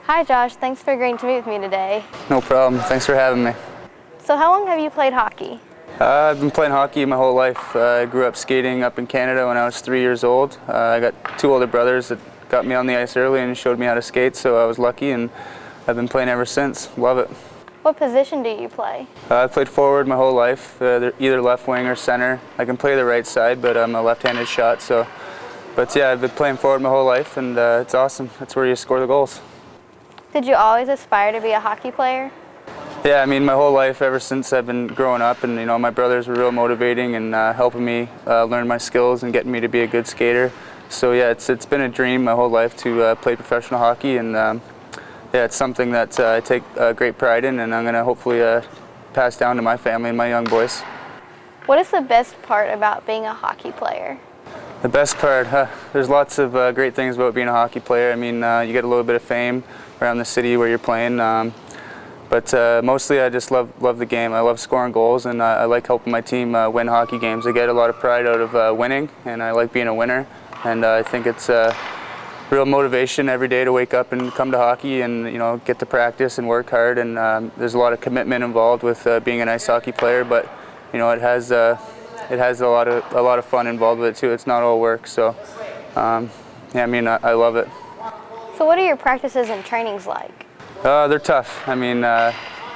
Hi Josh, thanks for agreeing to meet with me today. No problem. Thanks for having me. So how long have you played hockey? I've been playing hockey my whole life. I grew up skating up in Canada when I was 3 years old. I got two older brothers that got me on the ice early and showed me how to skate, so I was lucky, and I've been playing ever since. Love it. What position do you play? I've played forward my whole life, either left wing or center. I can play the right side, but I'm a left-handed shot. But yeah, I've been playing forward my whole life, and it's awesome. That's where you score the goals. Did you always aspire to be a hockey player? Yeah, I mean, my whole life, ever since I've been growing up, and my brothers were real motivating and helping me learn my skills and getting me to be a good skater. So yeah, it's been a dream my whole life to play professional hockey, and yeah, it's something that I take great pride in, and I'm going to hopefully pass down to my family and my young boys. What is the best part about being a hockey player? The best part, there's lots of great things about being a hockey player. I mean, you get a little bit of fame around the city where you're playing. But mostly I just love the game. I love scoring goals, and I like helping my team win hockey games. I get a lot of pride out of winning, and I like being a winner. And I think it's real motivation every day to wake up and come to hockey and get to practice and work hard. And there's a lot of commitment involved with being an ice hockey player, but it has a lot of fun involved with it too. It's not all work. So yeah, I mean, I love it. So what are your practices and trainings like? They're tough. I mean,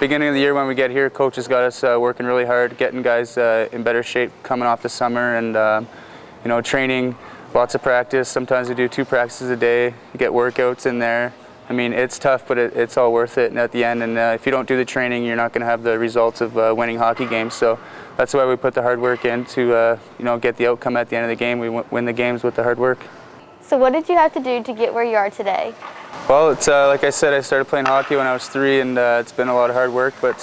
beginning of the year when we get here, coaches got us working really hard, getting guys in better shape coming off the summer, and training, lots of practice. Sometimes we do 2 practices a day. You get workouts in there. I mean, it's tough, but it's all worth it at the end. And if you don't do the training, you're not going to have the results of winning hockey games. So that's why we put the hard work in to get the outcome at the end of the game. We win the games with the hard work. So what did you have to do to get where you are today? Well, it's like I said, I started playing hockey when I was 3, and it's been a lot of hard work. But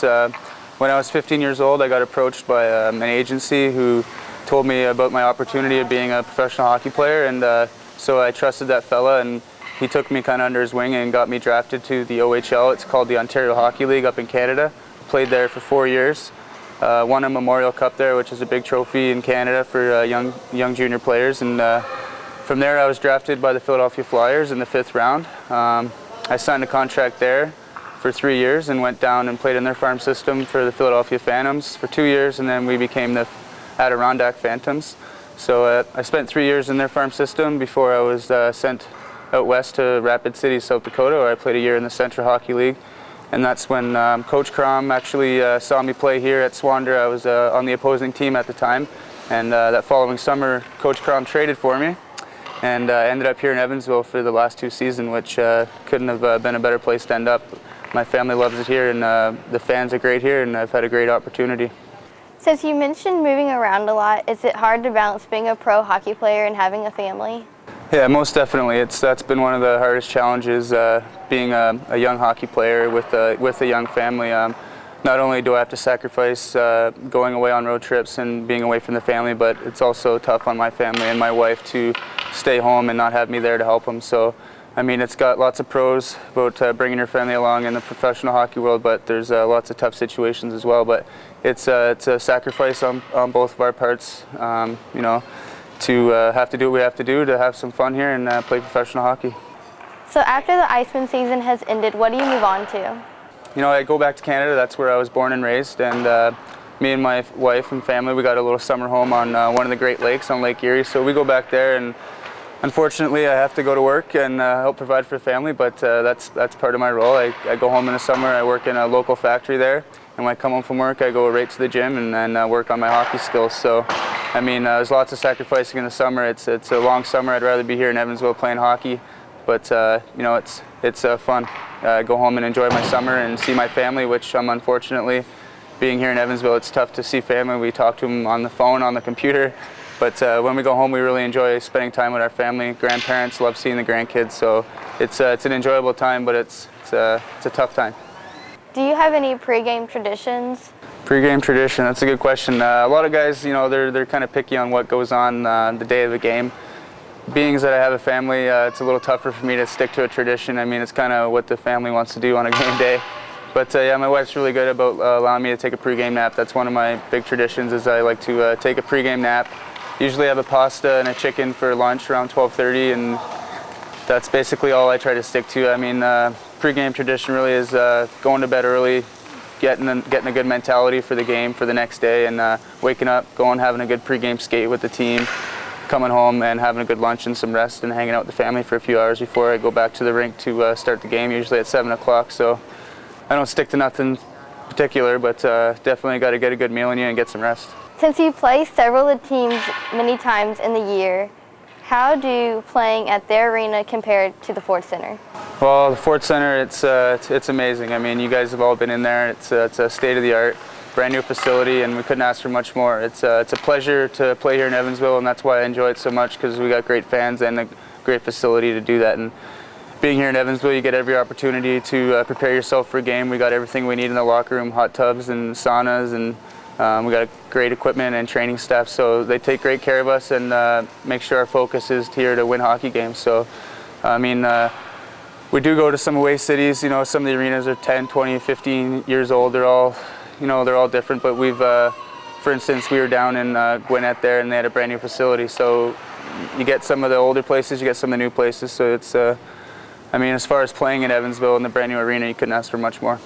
when I was 15 years old, I got approached by an agency who told me about my opportunity of being a professional hockey player, and so I trusted that fella, and he took me kind of under his wing and got me drafted to the OHL. It's called the Ontario Hockey League up in Canada. Played there for 4 years. Won a Memorial Cup there, which is a big trophy in Canada for young junior players, and from there I was drafted by the Philadelphia Flyers in the 5th round. I signed a contract there for 3 years and went down and played in their farm system for the Philadelphia Phantoms for 2 years, and then we became the Adirondack Phantoms. So I spent 3 years in their farm system before I was sent out west to Rapid City, South Dakota, where I played a year in the Central Hockey League. And that's when Coach Crom actually saw me play here at Swander. I was on the opposing team at the time, and that following summer Coach Crom traded for me, and I ended up here in Evansville for the last 2 seasons, which couldn't have been a better place to end up. My family loves it here, and the fans are great here, and I've had a great opportunity. Since you mentioned moving around a lot, is it hard to balance being a pro hockey player and having a family? Yeah, most definitely. That's been one of the hardest challenges, being a young hockey player with a young family. Not only do I have to sacrifice going away on road trips and being away from the family, but it's also tough on my family and my wife to stay home and not have me there to help them. So, I mean, it's got lots of pros about bringing your family along in the professional hockey world, but there's lots of tough situations as well. But it's a sacrifice on both of our parts, to have to do what we have to do to have some fun here and play professional hockey. So after the Iceman season has ended, what do you move on to? I go back to Canada. That's where I was born and raised, and me and my wife and family, we got a little summer home on one of the Great Lakes on Lake Erie, so we go back there, and unfortunately I have to go to work and help provide for the family, but that's part of my role. I go home in the summer, I work in a local factory there, and when I come home from work I go right to the gym and then work on my hockey skills. So I mean, there's lots of sacrificing in the summer. It's a long summer. I'd rather be here in Evansville playing hockey, but it's fun. Go home and enjoy my summer and see my family, which unfortunately, being here in Evansville, it's tough to see family. We talk to them on the phone, on the computer, but when we go home, we really enjoy spending time with our family. Grandparents love seeing the grandkids, so it's an enjoyable time, but it's a tough time. Do you have any pregame traditions? Pre-game tradition, that's a good question. A lot of guys, they're kind of picky on what goes on the day of the game. Being that I have a family, it's a little tougher for me to stick to a tradition. I mean, it's kind of what the family wants to do on a game day. But yeah, my wife's really good about allowing me to take a pre-game nap. That's one of my big traditions, is I like to take a pre-game nap. Usually have a pasta and a chicken for lunch around 12:30, and that's basically all I try to stick to. I mean, pregame tradition really is going to bed early, getting a good mentality for the game for the next day, and waking up, going, having a good pregame skate with the team, coming home and having a good lunch and some rest and hanging out with the family for a few hours before I go back to the rink to start the game, usually at 7 o'clock. So I don't stick to nothing particular, but definitely got to get a good meal in you and get some rest. Since you play several of the teams many times in the year, how do playing at their arena compare to the Ford Center? Well, the Ford Center, it's amazing. I mean, you guys have all been in there. It's a state-of-the-art, brand new facility, and we couldn't ask for much more. It's a pleasure to play here in Evansville, and that's why I enjoy it so much, because we got great fans and a great facility to do that. And being here in Evansville, you get every opportunity to prepare yourself for a game. We got everything we need in the locker room, hot tubs and saunas, and we got great equipment and training staff, so they take great care of us and make sure our focus is here to win hockey games. So, I mean, we do go to some away cities. You know, some of the arenas are 10, 20, 15 years old. They're all, you know, they're all different. But we've, for instance, we were down in Gwinnett there, and they had a brand new facility. So you get some of the older places, you get some of the new places. So it's, I mean, as far as playing in Evansville in the brand new arena, you couldn't ask for much more.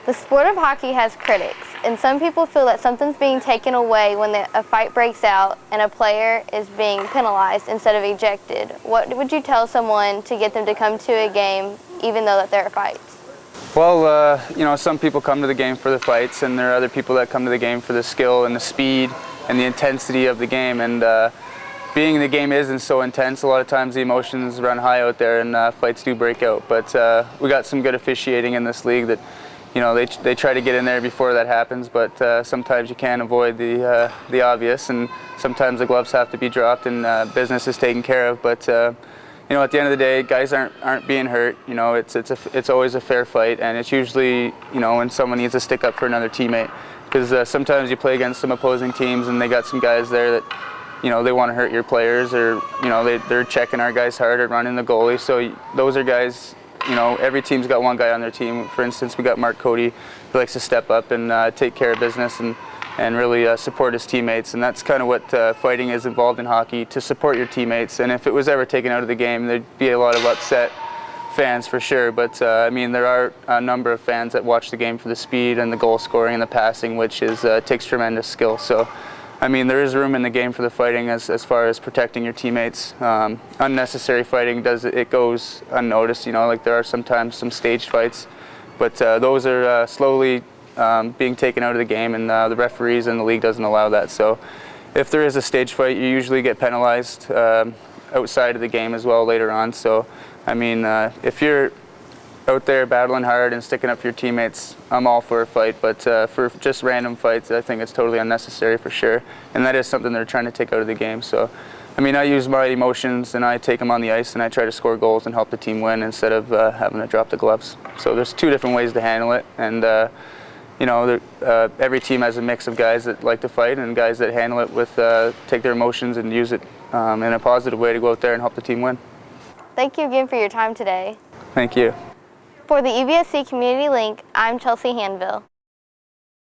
The sport of hockey has critics, and some people feel that something's being taken away when a fight breaks out and a player is being penalized instead of ejected. What would you tell someone to get them to come to a game even though that there are fights? Well, you know, some people come to the game for the fights, and there are other people that come to the game for the skill and the speed and the intensity of the game. And being the game isn't so intense, a lot of times the emotions run high out there, and fights do break out. But we got some good officiating in this league that, you know, they try to get in there before that happens, but sometimes you can't avoid the obvious, and sometimes the gloves have to be dropped and business is taken care of. But you know, at the end of the day, guys aren't being hurt. You know, it's always a fair fight, and it's usually, you know, when someone needs to stick up for another teammate, because sometimes you play against some opposing teams and they got some guys there that, you know, they want to hurt your players, or, you know, they're checking our guys hard or running the goalie. So those are guys. You know, every team's got one guy on their team. For instance, we got Mark Cody, who likes to step up and take care of business and really support his teammates. And that's kind of what fighting is involved in hockey, to support your teammates. And if it was ever taken out of the game, there'd be a lot of upset fans for sure. But I mean, there are a number of fans that watch the game for the speed and the goal scoring and the passing, which takes tremendous skill. So, I mean, there is room in the game for the fighting as far as protecting your teammates. Unnecessary fighting goes unnoticed. You know, like there are sometimes some staged fights, but those are slowly being taken out of the game, and the referees and the league doesn't allow that. So, if there is a staged fight, you usually get penalized outside of the game as well later on. So, I mean, if you're out there battling hard and sticking up for your teammates, I'm all for a fight, but for just random fights, I think it's totally unnecessary for sure, and that is something they're trying to take out of the game. So, I mean, I use my emotions and I take them on the ice and I try to score goals and help the team win instead of having to drop the gloves. So there's two different ways to handle it, and you know, every team has a mix of guys that like to fight and guys that handle it with take their emotions and use it in a positive way to go out there and help the team win. Thank you again for your time today. Thank you. For the EVSC Community Link, I'm Chelsea Hanville.